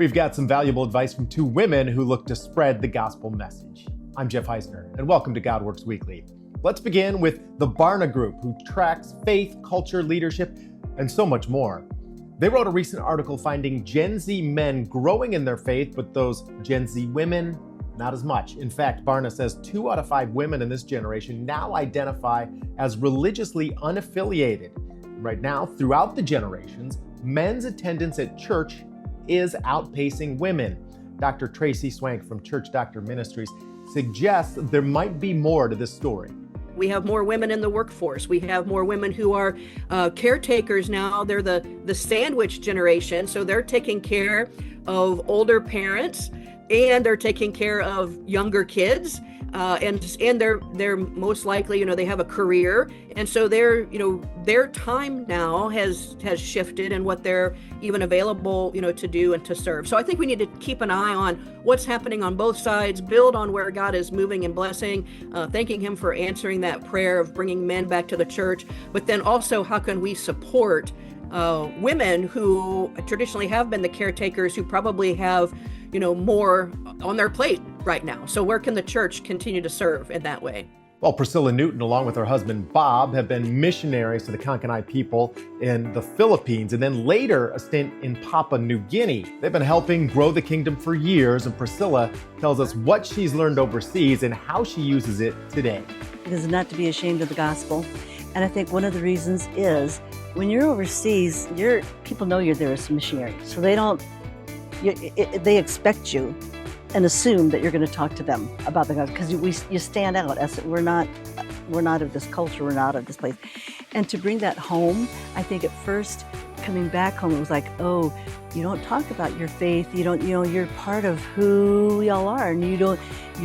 We've got some valuable advice from two women who look to spread the gospel message. I'm Jeff Heisner, and welcome to God Works Weekly. Let's begin with the Barna Group, who tracks faith, culture, leadership, and so much more. They wrote a recent article finding Gen Z men growing in their faith, but those Gen Z women, not as much. In fact, Barna says 2 out of 5 women in this generation now identify as religiously unaffiliated. Right now, throughout the generations, men's attendance at church is outpacing women. Dr. Tracy Swank from Church Doctor Ministries suggests there might be more to this story. We have more women in the workforce. We have more women who are caretakers now. They're the sandwich generation, so they're taking care of older parents and they're taking care of younger kids. And they're most likely, they have a career, and so their time now has shifted in what they're even available, to do and to serve. So I think we need to keep an eye on what's happening on both sides, build on where God is moving and blessing, thanking Him for answering that prayer of bringing men back to the church, but then also how can we support women who traditionally have been the caretakers, who probably have more on their plate right now. So where can the church continue to serve in that way? Well, Priscilla Newton, along with her husband Bob, have been missionaries to the Kankanai people in the Philippines, and then later a stint in Papua New Guinea. They've been helping grow the kingdom for years, and Priscilla tells us what she's learned overseas and how she uses it today. It is not to be ashamed of the gospel. And I think one of the reasons is when you're overseas, people know you're there as a missionary. So they expect you and assume that you're going to talk to them about the gospel because you stand out as we're not of this culture, we're not of this place. And to bring that home, I think at first coming back home, it was like, oh, you don't talk about your faith. You don't, you're part of who y'all are, and you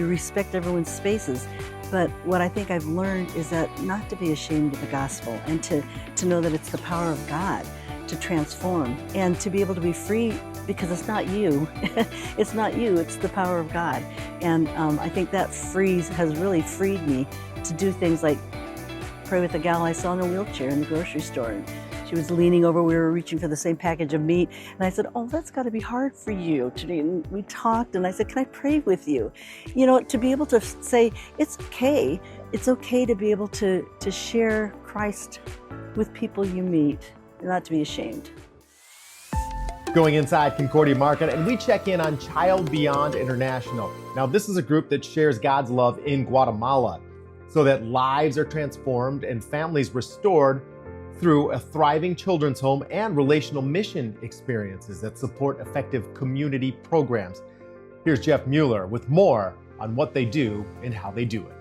respect everyone's spaces. But what I think I've learned is that not to be ashamed of the gospel and to know that it's the power of God to transform and to be able to be free because it's not you. It's not you, it's the power of God. And I think that has really freed me to do things like pray with a gal I saw in a wheelchair in the grocery store. And she was leaning over, we were reaching for the same package of meat. And I said, oh, that's gotta be hard for you today. And we talked and I said, can I pray with you? To be able to say, it's okay to be able to share Christ with people you meet, and not to be ashamed. Going inside Concordia Market, and we check in on Child Beyond International. Now, this is a group that shares God's love in Guatemala so that lives are transformed and families restored through a thriving children's home and relational mission experiences that support effective community programs. Here's Jeff Mueller with more on what they do and how they do it.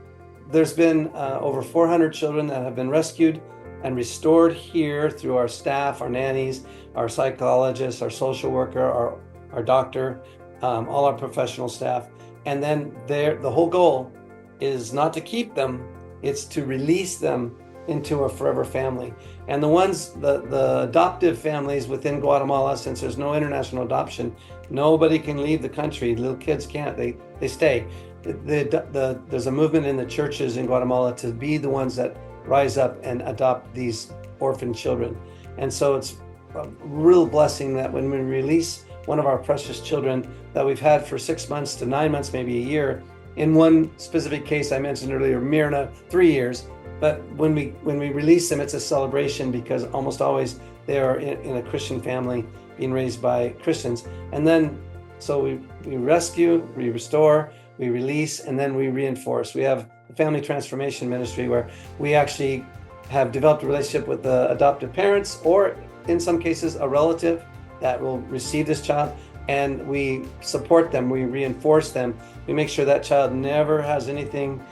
There's been over 400 children that have been rescued and restored here through our staff, our nannies, our psychologists, our social worker, our doctor, all our professional staff. And then the whole goal is not to keep them, it's to release them into a forever family. And the adoptive families within Guatemala, since there's no international adoption, nobody can leave the country. Little kids can't, they stay. There's a movement in the churches in Guatemala to be the ones that rise up and adopt these orphan children. And so it's a real blessing that when we release one of our precious children that we've had for 6 months to 9 months, maybe a year, in one specific case I mentioned earlier, Myrna, 3 years, but when we release them, it's a celebration because almost always they are in a Christian family being raised by Christians. And then, so we rescue, we restore, we release, and then we reinforce. We have a family transformation ministry where we actually have developed a relationship with the adoptive parents, or in some cases, a relative that will receive this child, and we support them, we reinforce them. We make sure that child never has anything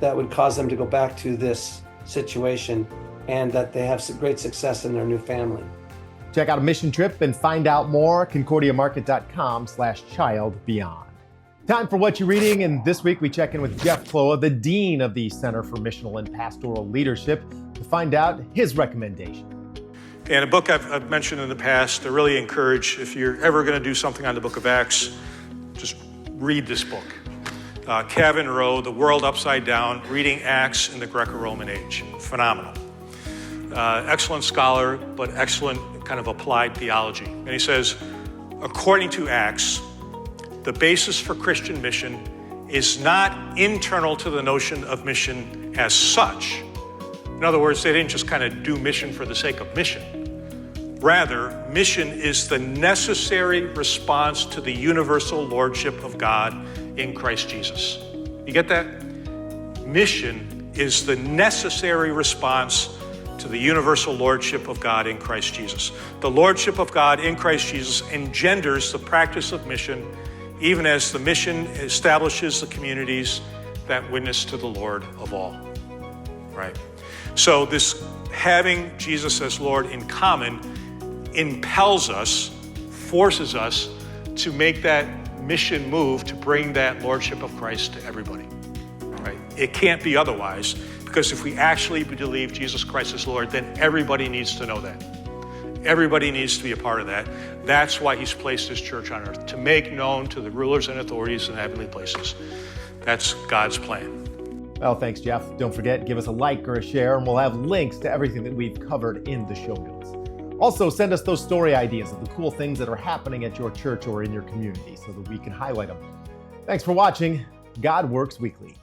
that would cause them to go back to this situation, and that they have great success in their new family. Check out a mission trip and find out more, concordiamarket.com/childbeyond. Time for What You're Reading, and this week we check in with Jeff Ploa, the Dean of the Center for Missional and Pastoral Leadership, to find out his recommendation. And a book I've mentioned in the past, I really encourage, if you're ever going to do something on the book of Acts, just read this book. Kevin Rowe, The World Upside Down, Reading Acts in the Greco-Roman Age. Phenomenal. Excellent scholar, but excellent kind of applied theology. And he says, according to Acts, the basis for Christian mission is not internal to the notion of mission as such. In other words, they didn't just kind of do mission for the sake of mission. Rather, mission is the necessary response to the universal lordship of God in Christ Jesus. You get that? Mission is the necessary response to the universal lordship of God in Christ Jesus. The lordship of God in Christ Jesus engenders the practice of mission, even as the mission establishes the communities that witness to the Lord of all, right? So this having Jesus as Lord in common impels us, forces us to make that mission move to bring that lordship of Christ to everybody, right? It can't be otherwise, because if we actually believe Jesus Christ is Lord, then everybody needs to know that. Everybody needs to be a part of that. That's why he's placed his church on earth, to make known to the rulers and authorities in heavenly places. That's God's plan. Well, thanks, Jeff. Don't forget, give us a like or a share, and we'll have links to everything that we've covered in the show notes. Also, send us those story ideas of the cool things that are happening at your church or in your community so that we can highlight them. Thanks for watching God Works Weekly.